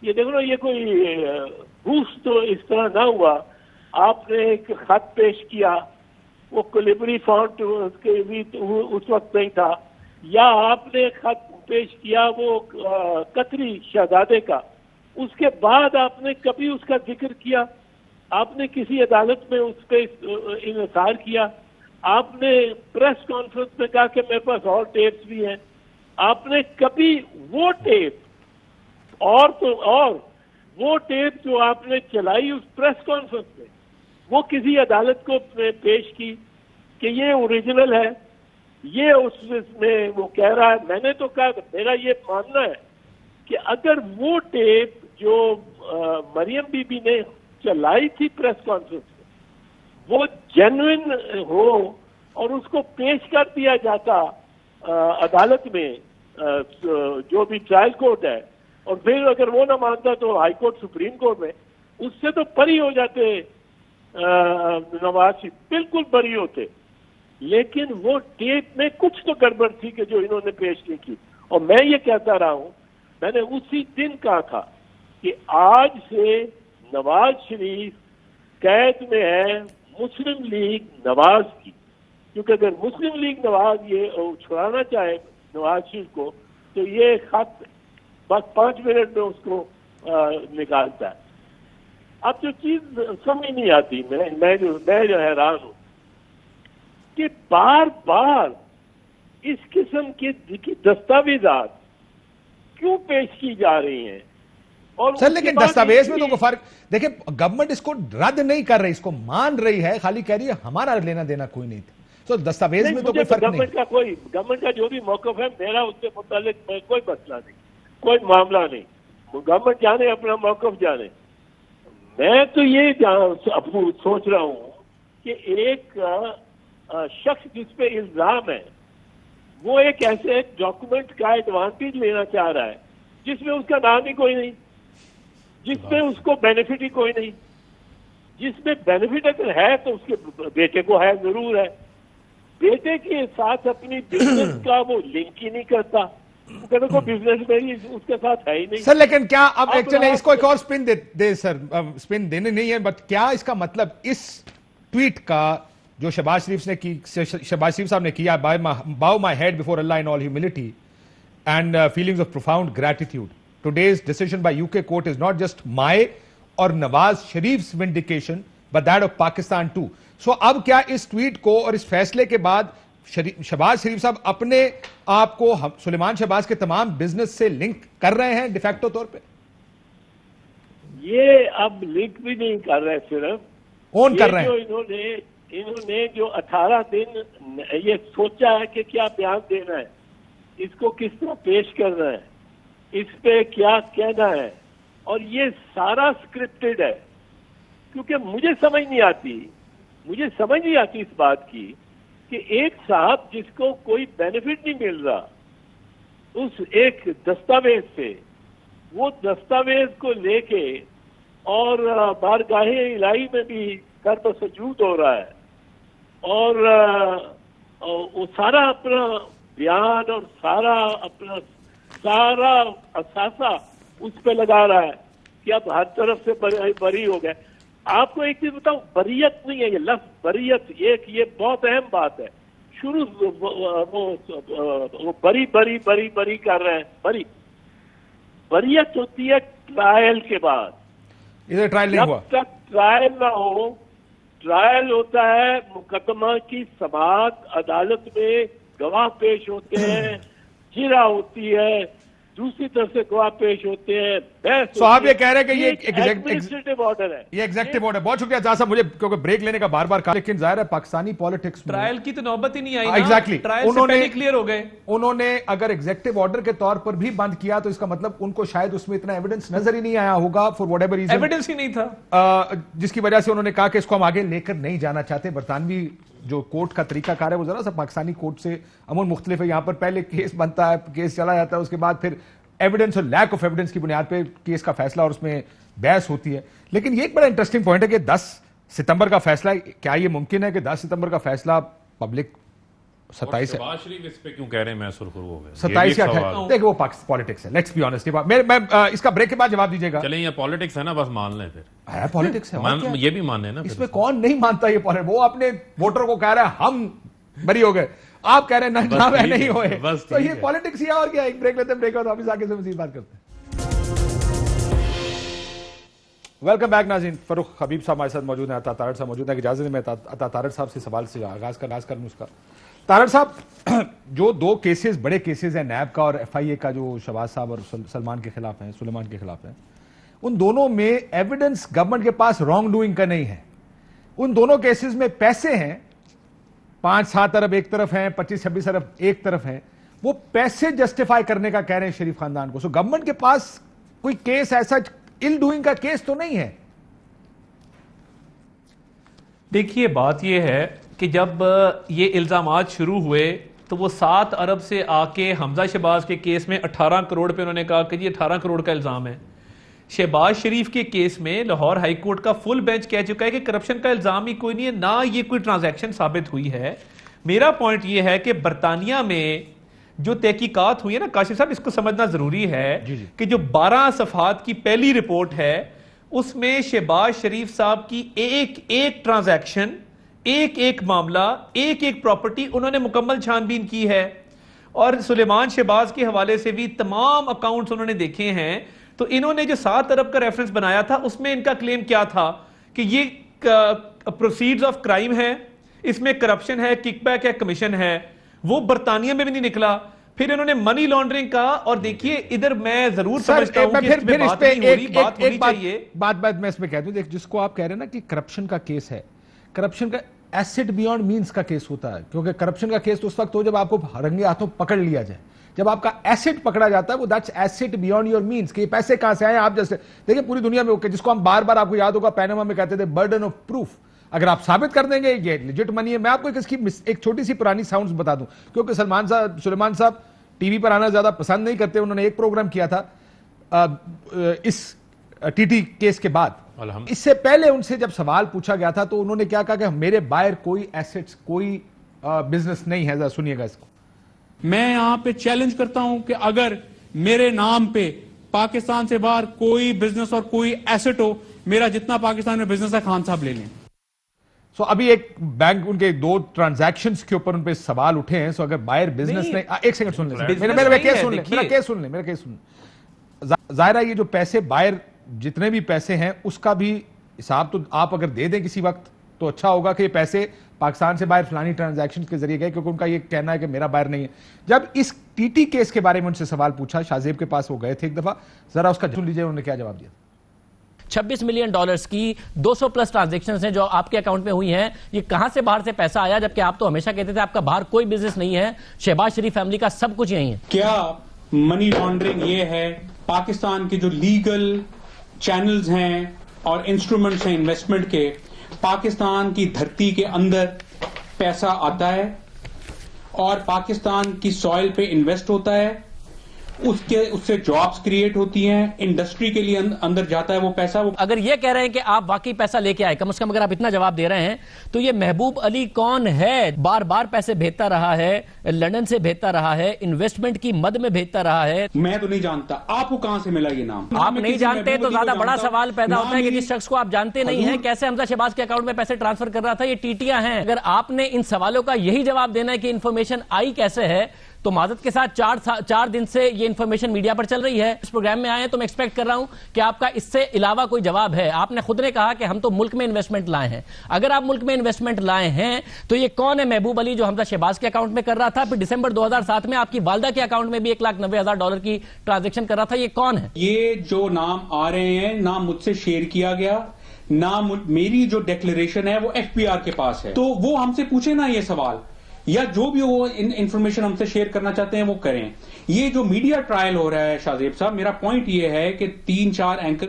یہ دیکھو نا, یہ کوئی بوسٹ تو اس طرح نہ ہوا. آپ نے ایک خط پیش کیا, وہ کلیبری فونٹ اس وقت نہیں تھا, یا آپ نے خط پیش کیا وہ قطری شہزادے کا, اس کے بعد آپ نے کبھی اس کا ذکر کیا, آپ نے کسی عدالت میں اس پہ انحصار کیا, آپ نے پریس کانفرنس میں کہا کہ میرے پاس اور ٹیپس بھی ہیں. آپ نے کبھی وہ ٹیپ اور وہ ٹیپ جو آپ نے چلائی اس پریس کانفرنس میں وہ کسی عدالت کو پیش کی کہ یہ اوریجنل ہے, یہ اس میں وہ کہہ رہا ہے. میں نے تو کہا میرا یہ ماننا ہے کہ اگر وہ ٹیپ جو مریم بی بی نے چلائی تھی پریس کانفرنس میں وہ جینوئن ہو اور اس کو پیش کر دیا جاتا عدالت میں جو بھی ٹرائل کورٹ ہے, اور پھر اگر وہ نہ مانتا تو ہائی کورٹ سپریم کورٹ میں, اس سے تو بری ہو جاتے نواز شریف, بالکل بری ہوتے. لیکن وہ ٹیپ میں کچھ تو گڑبڑ تھی کہ جو انہوں نے پیش نہیں کی. اور میں یہ کہتا رہا ہوں, میں نے اسی دن کہا تھا کہ آج سے نواز شریف قید میں ہے مسلم لیگ نواز کی, کیونکہ اگر مسلم لیگ نواز یہ چھڑانا چاہے نواز شریف کو تو یہ خط بس 5 منٹ میں اس کو نکالتا ہے. اب جو چیز سمجھ نہیں آتی, میں جو حیران ہوں کہ بار بار اس قسم کی دستاویزات کیوں پیش کی جا رہی ہیں. اور سر لیکن دستاویز میں تو کوئی فرق, دیکھیں گورنمنٹ اس کو رد نہیں کر رہی, اس کو مان رہی ہے, خالی کہہ رہی ہے ہمارا لینا دینا کوئی نہیں تھا. تو دستاویز میں تو کوئی فرق نہیں. گورنمنٹ کا جو بھی موقف ہے میرا اس سے متعلق کوئی مسئلہ نہیں, کوئی معاملہ نہیں. گورنمنٹ جانے اپنا موقف جانے. میں تو یہ سوچ رہا ہوں کہ ایک شخص جس پہ الزام ہے وہ ایک ایسے ڈاکومنٹ کا ایڈوانٹیج لینا چاہ رہا ہے جس میں اس کا نام ہی کوئی نہیں, جس میں اس کو بینیفٹ ہی کوئی نہیں. جس میں بینیفٹ اگر ہے تو اس کے بیٹے کو ہے, ضرور ہے. بیٹے کے ساتھ اپنی بزنس کا وہ لنک ہی نہیں کرتا, کو بزنس میں ہی اس کے ساتھ ہے ہی نہیں. سر لیکن کیا اب ایکچولی اس کو ایک اور سپن دے سر, سپن دینے نہیں ہے, بٹ کیا اس کا مطلب اس ٹویٹ کا جو شہباز شریف صاحب نے کیا, bow my head before Allah in all humility and feelings of profound gratitude. Today's decision by UK court is not just my or Nawaz Sharif's vindication but that of Pakistan too. So اب کیا اس tweet کو اور اس فیصلے کے بعد شہباز شریف صاحب اپنے آپ کو سلیمان شہباز کے تمام بزنس سے لنک کر رہے ہیں ڈیفیکٹو طور پہ؟ یہ اب لنک بھی نہیں کر رہے, صرف اون کر رہے ہیں. انہوں نے جو 18 دن یہ سوچا ہے کہ کیا بیان دینا ہے, اس کو کس طرح پیش کرنا ہے, اس پہ کیا کہنا ہے, اور یہ سارا سکرپٹڈ ہے. کیونکہ مجھے سمجھ نہیں آتی اس بات کی کہ ایک صاحب جس کو کوئی بینیفٹ نہیں مل رہا اس ایک دستاویز سے, وہ دستاویز کو لے کے اور بارگاہ الہی میں بھی کرب سجود ہو رہا ہے, اور وہ سارا اپنا بیان اور سارا اپنا سارا اثاثہ اس پہ لگا رہا ہے کہ اب ہر طرف سے بری ہو گئے. آپ کو ایک چیز بتاؤں, بریت نہیں ہے یہ لفظ, بریت ایک یہ بہت اہم بات ہے. شروع وہ بری کر رہے ہیں. بریت ہوتی ہے ٹرائل کے بعد. ادھر ٹرائل نہیں ہوا. جب تک ٹرائل نہ ہو, ٹرائل ہوتا ہے مقدمہ کی سماعت, عدالت میں گواہ پیش ہوتے ہیں, جرا ہوتی ہے, دوسری طرف سے گواہ پیش ہوتے ہیں, بحث. سو آپ یہ کہہ رہے ہیں کہ یہ ایڈمنسٹریٹو آرڈر ہے, یہ ایگزیکٹو آرڈر. بہت شکریہ جہاں صاحب, مجھے کیونکہ بریک لینے کا بار بار کہا, لیکن ظاہر ہے پاکستانی پالیٹکس میں ٹرائل کی تو نوبت ہی نہیں آئی. ایگزیکٹلی انہوں نے کلیئر ہو گئے. انہوں نے اگر ایگزیکٹو آرڈر کے طور پر بھی بند کیا تو اس کا مطلب ان کو شاید اس میں اتنا ایویڈنس نظر ہی نہیں آیا ہوگا for whatever reason. Evidence ہی نہیں تھا, جس کی وجہ سے انہوں نے کہا کہ اس کو ہم آگے لے کر نہیں جانا چاہتے. برطانوی جو کورٹ کا طریقہ کار ہے وہ ذرا سا پاکستانی کورٹ سے عموماً مختلف ہے. یہاں پر پہلے کیس بنتا ہے, کیس چلا جاتا ہے, اس کے بعد پھر ایویڈنس اور لیک آف ایویڈنس کی بنیاد پہ کیس کا فیصلہ اور اس میں بحث ہوتی ہے. لیکن یہ ایک بڑا انٹرسٹنگ پوائنٹ ہے کہ 10 ستمبر کا فیصلہ, کیا یہ ممکن ہے کہ 10 ستمبر کا فیصلہ پبلک 27 شہباز شریف اس پہ کیوں کہہ رہے ہیں میں سرخرو ہو گیا؟ 27 یا 28 دیکھیں وہ پالیٹکس ہے. Let's be honest. میں اس کا بریک کے بعد جواب دیجیے گا. چلیں یہ پالیٹکس ہے نا, بس مان لیں پھر. ہے پالیٹکس ہے, یہ بھی مان لیں نا. اس میں کون نہیں مانتا یہ پالیٹکس. وہ اپنے ووٹر کو کہہ رہا ہے ہم بری ہو گئے, آپ کہہ رہے ہیں جناب نہیں ہوئے. تو یہ پالیٹکس ہی ہے اور کیا. ایک بریک لیتے ہیں, بریک واپس آ کے سے مزید بات کرتے ہیں. ویلکم بیک ناظرین. فاروق حبیب صاحب ہمارے ساتھ موجود ہیں, عطا تارڑ صاحب موجود ہیں. اجازت میں عطا تارڑ صاحب سے سوال سے آغاز کروں اس کا. تارڑ صاحب, جو 2 کیسز بڑے کیسز ہیں نیب کا اور ایف آئی اے کا, جو شہباز صاحب اور سلیمان کے خلاف ہیں, ان دونوں میں ایویڈنس گورنمنٹ کے پاس رانگ ڈوئنگ کا نہیں ہے. ان دونوں کیسز میں پیسے ہیں, 5-7 ارب ایک طرف ہیں, 25-26 ارب ایک طرف ہیں. وہ پیسے جسٹیفائی کرنے کا کہہ رہے ہیں شریف خاندان کو. سو گورنمنٹ کے پاس کوئی کیس ایسا ال ڈوئنگ کا کیس تو نہیں ہے. دیکھیے بات یہ ہے کہ جب یہ الزامات شروع ہوئے تو وہ 7 ارب سے آ کے حمزہ شہباز کے کیس میں 18 کروڑ پہ انہوں نے کہا کہ جی 18 کروڑ کا الزام ہے. شہباز شریف کے کیس میں لاہور ہائی کورٹ کا فل بینچ کہہ چکا ہے کہ کرپشن کا الزام ہی کوئی نہیں ہے, نہ یہ کوئی ٹرانزیکشن ثابت ہوئی ہے. میرا پوائنٹ یہ ہے کہ برطانیہ میں جو تحقیقات ہوئی ہے نا کاشف صاحب, اس کو سمجھنا ضروری ہے کہ جو 12 صفحات کی پہلی رپورٹ ہے اس میں شہباز شریف صاحب کی ایک ٹرانزیکشن, ایک معاملہ, ایک پراپرٹی انہوں نے مکمل چھان بین کی ہے. اور سلیمان شہباز کے حوالے سے بھی تمام اکاؤنٹس انہوں نے دیکھے ہیں. تو انہوں نے جو 7 ارب کا ریفرنس بنایا تھا اس میں ان کا کلیم کیا تھا کہ یہ پروسیڈز آف کرائم ہے, اس میں کرپشن ہے, کک بیک ہے, کمیشن ہے. وہ برطانیہ میں بھی نہیں نکلا. پھر انہوں نے منی لانڈرنگ کا, اور دیکھیے ادھر میں ضرور سمجھتا ہوں کہ اس پہ بات نہیں ہو رہی, بات ہونی چاہیے. بات میں اس میں کہہ دوں, دیکھ جس کو آپ کہہ رہے ہیں نا کہ کرپشن کا کیس ہے, کرپشن کا ایسٹ بیونڈ مینس کا کیس ہوتا ہے. کیونکہ کرپشن کا کیس تو اس وقت ہو جب آپ کو رنگے ہاتھوں پکڑ لیا جائے. جب آپ کا ایسٹ پکڑا جاتا ہے وہ that's east beyond your means, کہ یہ پیسے کہاں سے آئے آپ جیسے دیکھیں پوری دنیا میں, جس کو ہم بار بار آپ کو یاد ہوگا پیناما میں کہتے تھے برڈن آف پروف. اگر آپ ثابت کر دیں گے یہ لیجٹ منی ہے. میں آپ کو ایک چھوٹی سی پرانی ساؤنڈز بتا دوں, کیونکہ سلیمان صاحب ٹی وی پر آنا زیادہ پسند نہیں کرتے. انہوں نے ایک پروگرام کیا تھا اس ٹی ٹی کیس کے بعد. اس سے پہلے ان سے جب سوال پوچھا گیا تھا تو انہوں نے کیا کہا کہ میرے باہر کوئی ایسٹس, کوئی بزنس نہیں ہے. ذرا سنیے گا اس کو. میں یہاں پہ چیلنج کرتا ہوں کہ اگر میرے نام پہ پاکستان سے باہر کوئی بزنس اور کوئی ایسٹ ہو, میرا جتنا پاکستان میں بزنس ہے خان صاحب لے لیں. سو ابھی ایک بینک ان کے 2 ٹرانزیکشنز کے اوپر ان پہ سوال اٹھے ہیں. سو اگر بائر بزنس نے ایک سیکنڈ سن لیں, میرا کیس سن لیں. ظاہرہ یہ جو پیسے بائر جتنے بھی پیسے ہیں اس کا بھی حساب تو آپ اگر دے دیں کسی وقت تو اچھا ہوگا کہ یہ پیسے پاکستان سے باہر فلانی ٹرانزیکشن کے ذریعے گئے, کیونکہ ان کا یہ کہنا ہے کہ میرا باہر نہیں ہے. جب اس ٹی ٹی کیس کے بارے میں ان سے سوال پوچھا, شاہ زیب کے پاس وہ گئے تھے ایک دفعہ, ذرا اس کا سن لیجئے انہوں نے کیا جواب دیا. $26 ملین کی 200+ ٹرانزیکشنز ہیں جو آپ کے اکاؤنٹ میں ہوئی ہیں, یہ کہاں سے باہر سے پیسہ آیا, جبکہ آپ تو ہمیشہ کہتے تھے آپ کا باہر کوئی بزنس نہیں ہے, شہباز شریف فیملی کا سب کچھ یہیں ہے. کیا منی لانڈرنگ یہ ہے پاکستان کے جو لیگل چینلز ہیں اور انسٹرومنٹس ہیں انویسٹمنٹ کے, پاکستان کی دھرتی کے اندر پیسہ آتا ہے اور پاکستان کی سوائل پہ انویسٹ ہوتا ہے, اس سے جابز کریٹ ہوتی ہیں, انڈسٹری کے لیے اندر جاتا ہے وہ پیسہ. اگر یہ کہہ رہے ہیں کہ آپ واقعی پیسہ لے کے آئے, کم از کم اگر آپ اتنا جواب دے رہے ہیں, تو یہ محبوب علی کون ہے؟ بار بار پیسے بھیجتا رہا ہے, لندن سے بھیجتا رہا ہے, انویسٹمنٹ کی مد میں بھیجتا رہا ہے. میں تو نہیں جانتا, آپ کو کہاں سے ملا یہ نام؟ آپ نہیں جانتے تو زیادہ بڑا سوال پیدا ہوتا ہے کہ جس شخص کو آپ جانتے نہیں ہیں کیسے حمزہ شہباز کے اکاؤنٹ میں پیسے ٹرانسفر کر رہا تھا. یہ ٹیٹیاں ہیں. اگر آپ نے ان سوالوں کا یہی جواب دینا ہے کہ انفارمیشن آئی کیسے ہے, تو معذرت کے ساتھ 4 دن سے یہ انفارمیشن میڈیا پر چل رہی ہے, اس پروگرام میں آئے ہیں تو میں ایکسپیکٹ کر رہا ہوں کہ آپ کا اس سے علاوہ کوئی جواب ہے. آپ نے خود نے کہا کہ ہم تو ملک میں انویسٹمنٹ لائے ہیں. اگر آپ ملک میں انویسٹمنٹ لائے ہیں تو یہ کون ہے محبوب علی جو حمزہ شہباز کے اکاؤنٹ میں کر رہا تھا, پھر دسمبر 2007 میں آپ کی والدہ کے اکاؤنٹ میں بھی $1,90,000 کی ٹرانزیکشن کر رہا تھا, یہ کون ہے؟ یہ جو نام آ رہے ہیں نہ مجھ سے شیئر کیا گیا, نہ میری جو ڈیکلیریشن ہے وہ FBR کے پاس ہے, تو وہ ہم سے پوچھے نا یہ سوال, یا جو بھی وہ انفارمیشن ہم سے شیئر کرنا چاہتے ہیں وہ کریں. یہ جو میڈیا ٹرائل ہو رہا ہے شاہ زیب صاحب, میرا پوائنٹ یہ ہے کہ 3-4 اینکر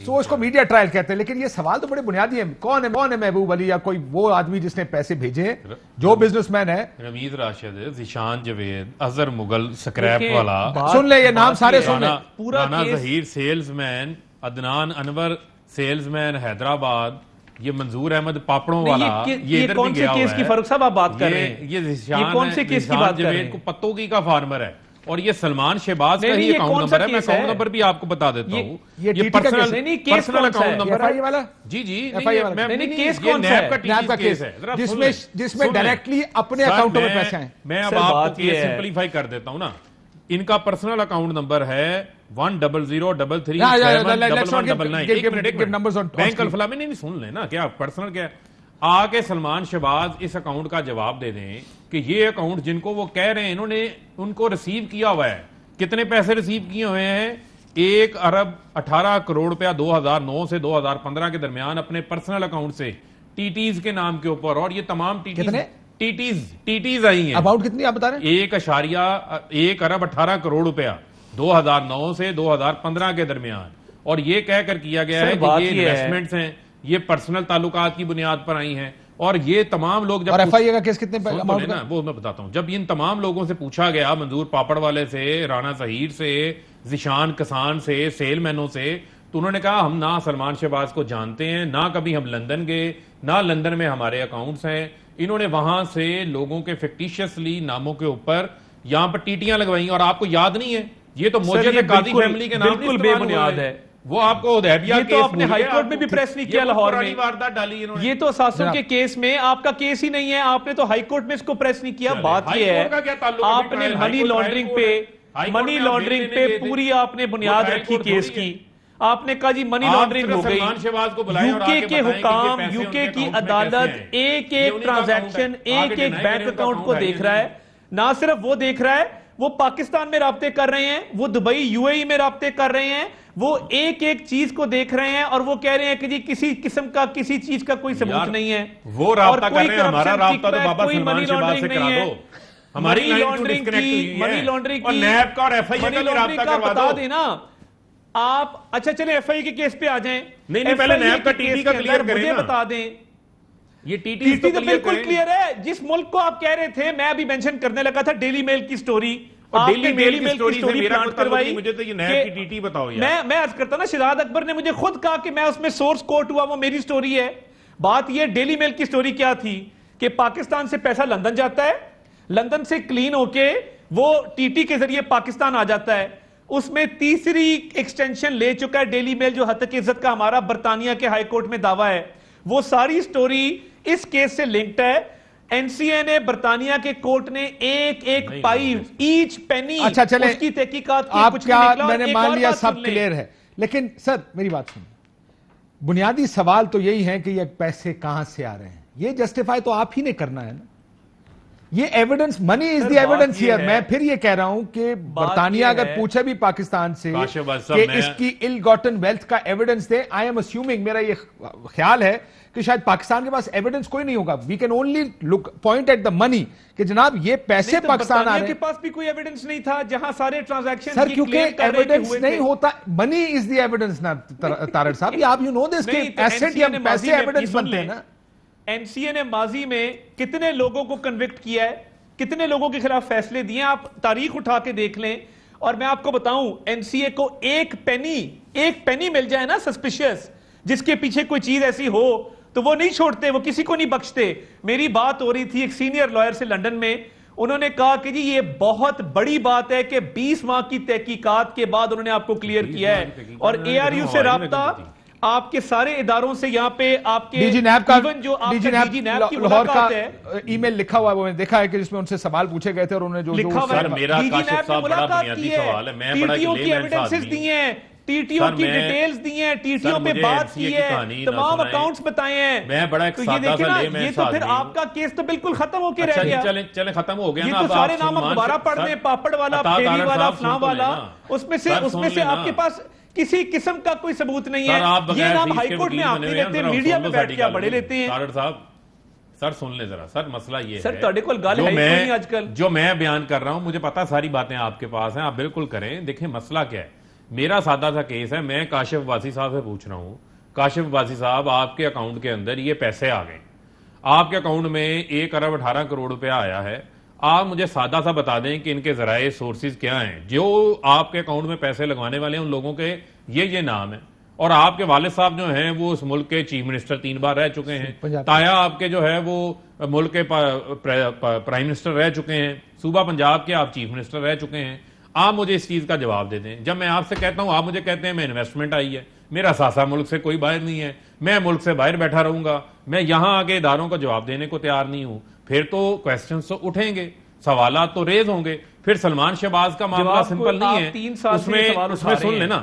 سو اس کو میڈیا ٹرائل کہتے ہیں, لیکن یہ سوال تو بڑے بنیادی ہیں. کون ہے محبوب علی, یا کوئی وہ آدمی جس نے پیسے بھیجے, جو بزنس مین ہے؟ رمیز راشد, ذیشان جاوید, اظہر مغل سکریپ والا, سن لیں یہ نام سارے سن لیں. رانا ظہیر سیلز مین, عدنان انور سیلز مین حیدرآباد, یہ منظور احمد پاپڑوں والا, یہ ادھر بھی گیا ہوا ہے. کیس کی فاروق صاحب آپ بات کر رہے ہیں, یہ ذیشان کون سے کیس کی بات کر رہے ہیں؟ کو پتوں کی کا فارمر ہے, اور یہ سلمان شہباز کا ہی اکاؤنٹ نمبر ہے. میں اکاؤنٹ نمبر بھی آپ کو بتا دیتا ہوں, یہ پرسنل اکاؤنٹ نمبر ہے. جی کیس کون سا ہے؟ نیب کا کیس ہے جس میں ڈائریکٹلی اپنے اکاؤنٹوں میں پیسے ہیں. میں اب آپ کو کیس سمپلیفائی کر دیتا ہوں نا. ان کا پرسنل اکاؤنٹ نمبر ہے 100337119. بینک الفلاح میں نہیں سن لیں نا, کیا پرسنل کیا آ کے سلمان شہباز اس اکاؤنٹ کا جواب دے دیں کہ یہ اکاؤنٹ جن کو وہ کہہ رہے ہیں انہوں نے ان کو ریسیو کیا ہوا ہے. کتنے پیسے ریسیو کیے ہوئے ہیں؟ 1.18 کروڑ روپیہ 2009 سے 2015 کے درمیان اپنے پرسنل اکاؤنٹ سے ٹیٹیز کے نام کے اوپر, اور یہ تمام ٹیٹیز آئی ہیں. اماؤنٹ کتنی آپ بتا رہے ہیں؟ 1.18 کروڑ روپیہ 2009 سے 2015 کے درمیان, اور یہ کہہ کر کیا گیا ہے کہ یہ انویسٹمنٹس ہیں, یہ پرسنل تعلقات کی بنیاد پر آئی ہیں. اور یہ تمام لوگ جب ایف آئی اے کا کیس کتنے اماؤنٹ کا؟ وہ میں بتاتا ہوں. جب ان تمام لوگوں سے پوچھا گیا, منظور پاپڑ والے سے, رانا ظہیر سے, ذیشان کسان سے, سیل مینوں سے, تو انہوں نے کہا ہم نہ سلمان شہباز کو جانتے ہیں, نہ کبھی ہم لندن گئے, نہ لندن میں ہمارے اکاؤنٹس ہیں. انہوں نے وہاں سے لوگوں کے فکٹیشیسلی ناموں کے اوپر یہاں پر ٹیٹیاں لگوائیں, اور آپ کو یاد نہیں ہے یہ تو موجود قاضی فیملی کے نام بالکل بے بنیاد ہے. وہ آپ کو حدیبیہ یہ تو آپ نے ہائی کورٹ میں بھی پریس نہیں کیا لاہور میں, یہ تو اساسوں کے کیس میں آپ کا کیس ہی نہیں ہے, آپ نے تو ہائی کورٹ میں اس کو پریس نہیں کیا. بات یہ ہے آپ نے منی لانڈرنگ پہ پوری آپ نے بنیاد رکھی کیس کی. آپ نے کہا جی منی لانڈرنگ ہو گئی. یوکے کے حکام, یوکے کی عدالت ایک ٹرانزیکشن, ایک بینک اکاؤنٹ کو دیکھ رہا ہے. نہ صرف وہ دیکھ رہا ہے, وہ پاکستان میں رابطے کر رہے ہیں, وہ دبئی UAE میں رابطے کر رہے ہیں, وہ ایک چیز کو دیکھ رہے ہیں, اور وہ کہہ رہے ہیں کہ جی کسی قسم کا کسی چیز کا کوئی ثبوت نہیں ہے. وہ رابطہ کر رہے ہیں, ہمارا رابطہ تو بابا سلمان شہباز سے کرا دو. ہماری منی لانڈرنگ اور نیب کا اور FIA کا رابطہ بتا دینا آپ. اچھا چلیں FIA کے کیس پہ آ جائیں. نہیں پہلے نیب کا ٹی ٹی کا کلیئر کریں, مجھے بتا دیں. یہ ٹی ٹی تو بالکل کلیئر ہے. جس ملک کو آپ کہہ رہے تھے, میں ابھی مینشن کرنے لگا تھا ڈیلی میل کی سٹوری, ڈیلی میل کی سٹوری سے میرا کوئی تعلق نہیں, مجھے تو یہ نیب کی ٹی ٹی بتاؤ یار. میں عرض کرتا نا, شہزاد اکبر نے مجھے خود کہا کہ میں اس میں سورس کوٹ ہوا, وہ میری سٹوری ہے. بات یہ ڈیلی میل کی سٹوری کیا تھی کہ پاکستان سے پیسہ لندن جاتا ہے, لندن سے کلین ہو کے وہ ٹی ٹی کے ذریعے پاکستان آ جاتا ہے. اس میں تیسری ایکسٹینشن لے چکا ہے ڈیلی میل, جو حد تک عزت کا ہمارا برطانیہ کے ہائی کورٹ میں دعویٰ ہے. وہ ساری سٹوری اس کیس سے لنکڈ ہے. این سی اے نے برطانیہ کے کورٹ نے ایک پائی ایچ پینی اچھا چلیں اس کی تحقیقات کی. آپ کچھ کیا نہیں نکلا. میں نے ایک مان اور لیا بات سب سن لیں. کلیئر ہے، لیکن سر میری بات سنیں، بنیادی سوال تو یہی ہے کہ یہ پیسے کہاں سے آ رہے ہیں، یہ جسٹیفائی تو آپ ہی نے کرنا ہے نا. یہ evidence, money is the evidence here. میں پھر یہ کہہ رہا ہوں کہ برطانیہ اگر پوچھے بھی پاکستان سے کہ اس کی ال گاٹن ویلتھ کا evidence they, I am assuming, میرا یہ خیال ہے کہ شاید پاکستان کے پاس ایویڈنس کوئی نہیں ہوگا. We can only look point at the money کہ جناب یہ پیسے پاکستان آ رہے ہیں. کے پاس بھی کوئی ایویڈنس نہیں تھا جہاں سارے ٹرانزیکشن سر کیونکہ ایویڈنس نہیں ہوتا، منی از دی ایویڈنس نا طارق صاحب. آپ یو نو دس کہ ایسٹ یا پیسے ایویڈنس بنتے ہیں نا. این سی اے نے ماضی میں کتنے لوگوں کو کنوکٹ کیا ہے، کتنے لوگوں کے خلاف فیصلے دیے، آپ تاریخ اٹھا کے دیکھ لیں. اور میں آپ کو بتاؤں، این سی اے کو ایک پینی مل جائے نا سسپیشس، جس کے پیچھے کوئی چیز ایسی ہو تو وہ نہیں چھوڑتے، وہ کسی کو نہیں بخشتے. میری بات ہو رہی تھی ایک سینئر لائر سے لنڈن میں، انہوں نے کہا کہ جی یہ بہت بڑی بات ہے کہ 20 ماہ کی تحقیقات کے بعد انہوں نے آپ کو کلیئر کیا ہے. اور اے آر یو سے رابطہ آپ کے سارے اداروں سے، یہاں پہ آپ کے ڈی جی نیب کا ڈی جی نیب کی لاہور کا ملاقات ہے، ای میل لکھا ہوا ہے، وہ میں نے دیکھا ہے کہ جس میں ان سے سوال پوچھے گئے تھے اور انہوں نے جو لکھا ہوا سر میرا ڈی جی کاشف نیب نے صاحب بڑا ملاقات بنیادی کی ہے، سوال ہے، میں بڑا ٹی ٹی او کی ایویڈنسز دی ہیں، ٹی ٹی او کی ڈیٹیلز دی ہیں، ٹی ٹی او پہ بات کی ہے، تمام اکاؤنٹس بتائے ہیں. میں بڑا ایک تو یہ سادہ دیکھیں سا نا، لے میں یہ تو پھر آپ کا کیس تو بالکل ختم ہو کے رہ گیا. چلیں ختم ہو گیا نا. یہ تو سارے نام آپ دوبارہ پڑھ دیں، پاپڑ والا، پھیری والا، فلاں والا، اس میں سے آپ کے پاس کسی قسم کا کوئی ثبوت نہیں ہے. یہ نام ہائی کورٹ میں آپ نہیں لیتے، میڈیا میں بیٹھ کے آپ بڑے لیتے ہیں. طارق صاحب سر سن لیں ذرا. سر مسئلہ یہ ہے، سر تھوڑے کول گل ہے نہیں آج کل. جو میں بیان کر رہا ہوں، مجھے پتا ساری باتیں آپ کے پاس ہیں، آپ بالکل کریں. دیکھیں مسئلہ کیا ہے، میرا سادہ سا کیس ہے. میں کاشف عباسی صاحب سے پوچھ رہا ہوں، کاشف عباسی صاحب آپ کے اکاؤنٹ کے اندر یہ پیسے آ گئے، آپ کے اکاؤنٹ میں 1 ارب 18 کروڑ روپیہ آیا ہے. آپ مجھے سادہ سا بتا دیں کہ ان کے ذرائع سورسز کیا ہیں. جو آپ کے اکاؤنٹ میں پیسے لگوانے والے ہیں ان لوگوں کے یہ نام ہیں. اور آپ کے والد صاحب جو ہیں وہ اس ملک کے چیف منسٹر 3 بار رہ چکے ہیں. تایا آپ کے جو ہے وہ ملک کے پرائم منسٹر رہ چکے ہیں. صوبہ پنجاب کے آپ چیف منسٹر رہ چکے ہیں. آپ مجھے اس چیز کا جواب دے دیں. جب میں آپ سے کہتا ہوں، آپ مجھے کہتے ہیں میں انویسٹمنٹ آئی ہے، میرا ساسا ملک سے کوئی باہر نہیں ہے، میں ملک سے باہر بیٹھا رہوں گا، میں یہاں آگے اداروں کا جواب دینے کو تیار نہیں ہوں. پھر تو کویسچنز تو اٹھیں گے، سوالات تو ریز ہوں گے. پھر سلمان شہباز کا معاملہ سمپل نہیں ہے. اس میں سن لینا،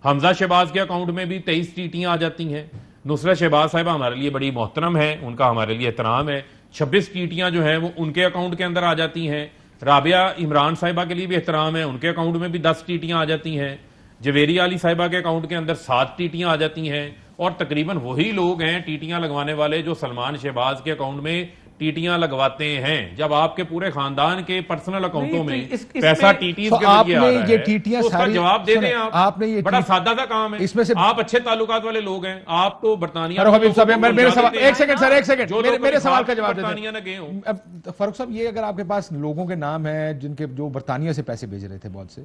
حمزہ شہباز کے اکاؤنٹ میں بھی 23 ٹیٹیاں آ جاتی ہیں. نصرت شہباز صاحبہ ہمارے لیے بڑی محترم ہے، ان کا ہمارے لیے احترام ہے. 26 ٹیٹیاں جو ہیں وہ ان کے اکاؤنٹ کے اندر آ جاتی ہیں. رابعہ عمران صاحبہ کے لیے بھی احترام ہے، ان کے اکاؤنٹ میں بھی 10 ٹیٹیاں آ جاتی ہیں. جویری علی صاحبہ کے اکاؤنٹ کے اندر 7 ٹیٹیاں آ جاتی ہیں. اور تقریباً وہی لوگ ہیں ٹیٹیاں لگوانے والے جو سلمان شہباز کے اکاؤنٹ میں ٹیٹیاں لگواتے ہیں. جب آپ کے پورے خاندان کے پرسنل اکاؤنٹوں میں پیسہ ٹیٹیز کے ذریعے آ رہا ہے، اس کا جواب دے دیں. آپ بڑا سادہ سا کام ہے، آپ اچھے تعلقات والے لوگ ہیں. آپ تو برطانیہ میرے سوال کا جواب دیں. فاروق صاحب، یہ اگر آپ کے پاس لوگوں کے نام ہیں جن کے جو برطانیہ سے پیسے بھیج رہے تھے بہت سے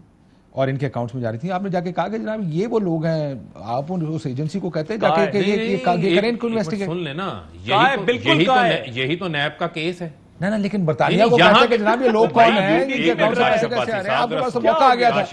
اور ان کے اکاؤنٹس میں جا رہی تھی، آپ نے جا کے کہا کہ جناب یہ وہ لوگ ہیں، آپ اس ایجنسی کو کہتے ہیں جا کے کہ یہ کریں ان کو انویسٹیگیٹ. سن لینا، یہی تو نیب کا کیس ہے. نہ لیکن برطانیہ کو کہتے ہیں کہ جناب یہ لوگ کون ہیں، ان کے اکاؤنٹ سے پیسے کیسے آ رہے ہیں. آپ کے پاس موقع آ گیا تھا.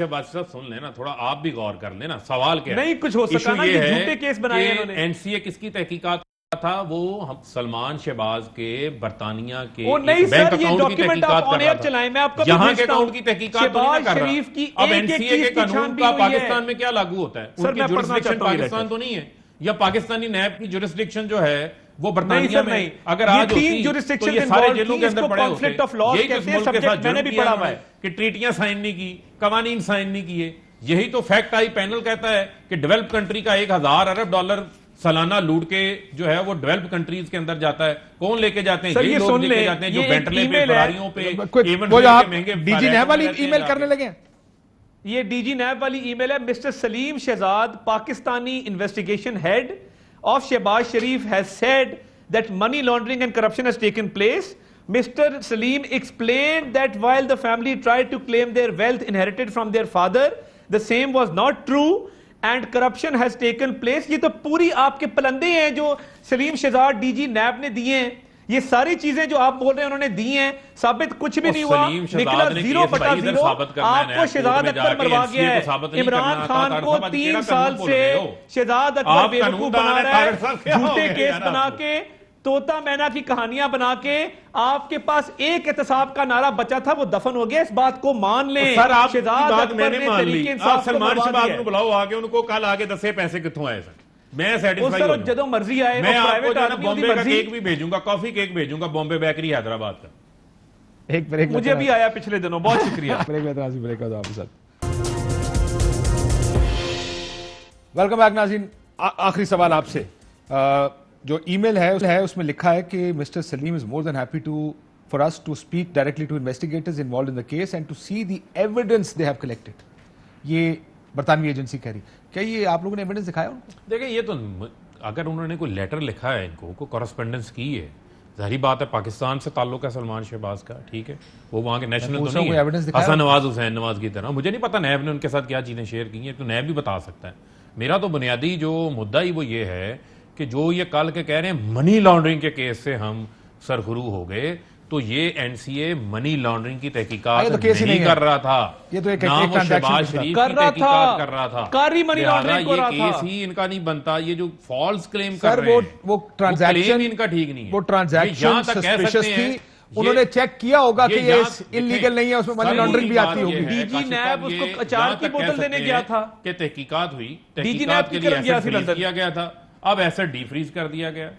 سن لینا تھوڑا، آپ بھی غور کر لینا. سوال کیا ہے، نہیں کچھ ہو سکتا نا، یہ جھوٹے کیس بنائے انہوں نے. این سی اے کس کی تحقیقات تھا؟ وہ سلمان شہباز کے برطانیہ کے بینک اکاؤنٹ کی تحقیقات کر رہا تھا. یہاں کے اکاؤنٹ کی تحقیقات تو نہیں کر رہا. اب این سی اے کے قانون کا پاکستان میں کیا لاگو ہوتا ہے؟ ان کی جورسڈکشن پاکستان تو نہیں ہے، یا پاکستانی نیب کی جورسڈکشن جو ہے وہ برطانیہ میں اگر آج ہوتی تو یہ سارے جیلوں کے اندر پڑے ہوتے. یہی تو اس ملک کے ساتھ جرم کیا ہے کہ ٹریٹیاں سائن نہیں کی، قوانین سائن نہیں کیے. یہی تو فیکٹ آئی پینل کہتا ہے کہ ڈیولپ کنٹری کا 1000 ارب ڈالر سالانہ لوٹ کے جو ہے وہ ڈیولپ کنٹریز کے اندر جاتا ہے. کون لے کے جاتے ہیں؟ یہ لوگ لے کے جاتے ہیں جو بینٹلے پہ، فراریوں پہ، ڈی جی نیب والی ای میل کرنے لگے ہیں. یہ ڈی جی نیب والی ای میل ہے. Mister Saleem Shahzad, Pakistani investigation head of Shehbaz Sharif has said that money laundering and corruption has taken place. Mr. Salim explained that while the family tried to claim their wealth inherited from their father, the same was not true and corruption has taken place. یہ تو پوری آپ کے پلندے ہیں جو سلیم Shahzad D G NAB نے دیے ہیں. یہ ساری چیزیں جو آپ بول رہے ہیں انہوں نے دی ہیں, ثابت کچھ بھی نہیں ہوا, سلیم شہزاد نکلا نے 0/0. ثابت کرنا ہے آپ کو شہزاد اکبر مروا گیا ہے, عمران خان کو 3 سال سے شہزاد اکبر بیوقوف بنا رہا ہے, جھوٹے کیس بنا کے, طوطا مینا کی کہانیاں بنا کے. آپ کے پاس ایک احتساب کا نعرہ بچا تھا, وہ دفن ہو گیا, اس بات کو مان لیں. سر آپ کی شہزاد بات میں اکبر نے نے مان لی, تحریک آپ انصاف کو سلمان مروا شہباز دیا کو ہے. بلاؤ آگے, ان کو کل آگے دسے پیسے کتوں آئے سر, میں اس سیٹسفائی طرح ہو جاؤں. جدوں مرضی آئے, میں وہ آپ کو پرائیویٹ جو ہے نا آدمی ہوتی بامبے کا مرضی. کیک بھی بھیجوں گا, کافی کیک بھیجوں گا, بامبے بیکری حیدرآباد کا. ایک بریک مجھے بھی آیا پچھلے دنوں, بہت شکریہ. بریک لیتے ہیں, بریک کا آپ کے ساتھ. ویلکم بیک ناظرین. آخری سوال آپ سے. جو ای میل ہے اس میں لکھا ہے کہ mister Saleem is more than happy for us to speak directly to investigators involved in the case and to see the evidence they have collected. یہ برطانوی ایجنسی کہہ رہی. کیا یہ آپ لوگوں نے ایویڈنس دکھایا ان کو؟ دیکھیں یہ تو اگر انہوں نے کوئی لیٹر لکھا ہے ان کو کورسپونڈنس کی ہے, ظاہری بات ہے پاکستان سے تعلق ہے سلمان شہباز کا, ٹھیک ہے, وہ وہاں کے نیشنل تو نہیں ہے حسن نواز حسین نواز کی طرح. مجھے نہیں پتا نیب نے ان کے ساتھ کیا چیزیں شیئر کی ہیں, تو نیب بھی بتا سکتا ہے. میرا تو بنیادی جو مدعا ہی وہ یہ ہے کہ جو یہ کل کے کہہ رہے ہیں منی لانڈرنگ کے کیس سے ہم سرخرو ہو گئے, تو یہ این سی اے منی لانڈرنگ کی تحقیقات نہیں کر رہا تھا, یہ تو ایک شہباز شریف کی تحقیقات کر رہا تھا. کاری منی لانڈرنگ کو رہا تھا. یہ کیس ہی ان کا نہیں بنتا. یہ جو فالس کلیم کر رہے ہیں وہ ٹرانزیکشن ان کا ٹھیک نہیں ہے. وہ ٹرانزیکشن سسپیشس تھی, انہوں نے چیک کیا ہوگا کہ یہ انلیگل نہیں ہے, اس میں منی لانڈرنگ بھی آتی ہوگی. ڈی جی نیب اس کو اچار کی بوتل دینے گیا تھا کہ تحقیقات ہوئی, ڈی جی تحقیقات نیب کے لیے ایسٹ فریز کیا گیا تھا, اب ایسٹ ڈی فریز کر دیا گیا,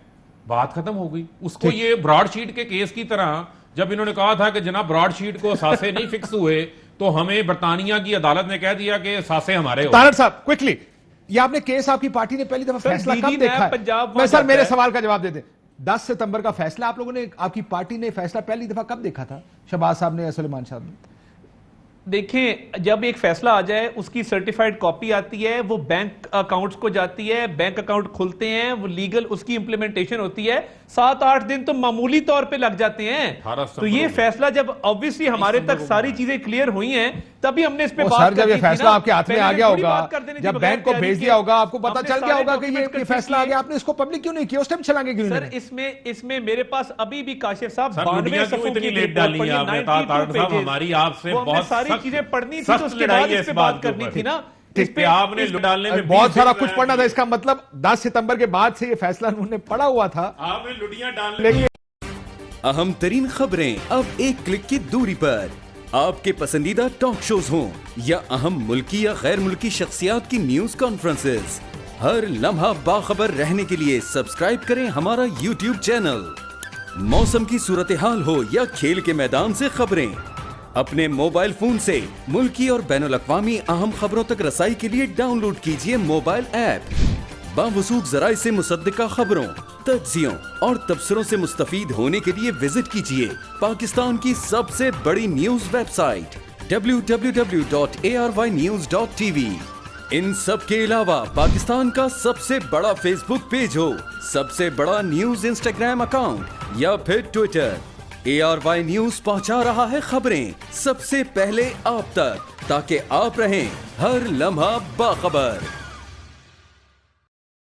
بات ختم ہو گئی. اس کو یہ براڈ شیٹ کے کیس کی طرح جب انہوں نے کہا تھا کہ جناب براڈ شیٹ کو ساسے نہیں فکس ہوئے, تو ہمیں برطانیہ کی عدالت نے کہہ دیا کہ ساسے ہمارے ہو. طاہر صاحب کوئکلی, یہ آپ نے کیس آپ کی پارٹی نے پہلی دفعہ فیصلہ کب دیکھا ہے؟ میں سر میرے سوال کا جواب دے دیں. 10 ستمبر کا فیصلہ آپ لوگوں نے, آپ کی پارٹی نے فیصلہ پہلی دفعہ کب دیکھا تھا, شہباز صاحب نے یا سلیمان صاحب نے؟ دیکھیں, جب ایک فیصلہ آ جائے اس کی سرٹیفائیڈ کاپی آتی ہے, وہ بینک اکاؤنٹس کو جاتی ہے, بینک اکاؤنٹ کھلتے ہیں, وہ لیگل اس کی امپلیمنٹیشن ہوتی ہے, 7-8 دن تو معمولی طور پہ لگ جاتے ہیں. تو یہ فیصلہ جب obviously ہمارے تک ساری چیزیں کلیئر ہوئی ہیں تبھی ہم نے اس پہ بات سر جب یہ فیصلہ آپ کے ہاتھ میں آ گیا ہوگا, جب بینک کو بھیج دیا ہوگا, آپ کو پتا چل گیا ہوگا کہ یہ فیصلہ آ گیا, آپ نے اس کو پبلک کیوں نہیں کیا, اس ٹائم چلانگے کیوں نہیں؟ سر اس میں میرے پاس ابھی بھی کاشف صاحب 92 صفحوں کی لیٹ ڈالی ہے آپ نے. طاہر صاحب ہماری آپ سے بہت ساری چیزیں پڑھنی تھی, تو اس کے بعد اس پہ بات کرنی تھی نا. اس پہ آپ نے ڈالنے میں بہت سارا کچھ پڑھنا تھا, اس کا مطلب 10 ستمبر کے بعد سے یہ فیصلہ انہوں نے پڑھا ہوا تھا. آپ نے لڑیاں ڈالنے. اہم ترین خبریں اب ایک کلک کی دوری پر. آپ کے پسندیدہ ٹاک شوز ہوں یا اہم ملکی یا غیر ملکی شخصیات کی نیوز کانفرنسز, ہر لمحہ باخبر رہنے کے لیے سبسکرائب کریں ہمارا یوٹیوب چینل. موسم کی صورتحال ہو یا کھیل کے میدان سے خبریں, اپنے موبائل فون سے ملکی اور بین الاقوامی اہم خبروں تک رسائی کے لیے ڈاؤن لوڈ کیجیے موبائل ایپ. باوثوق ذرائع سے مصدقہ خبروں, تجزیوں اور تبصروں سے مستفید ہونے کے لیے وزٹ کیجیے پاکستان کی سب سے بڑی نیوز ویب سائٹ www.arYnews.tv. ان سب کے علاوہ پاکستان کا سب سے بڑا فیس بک پیج ہو, سب سے بڑا نیوز انسٹاگرام اکاؤنٹ یا پھر ٹویٹر, ARY نیوز پہنچا رہا ہے خبریں سب سے پہلے آپ تک, تاکہ آپ رہیں ہر لمحہ باخبر.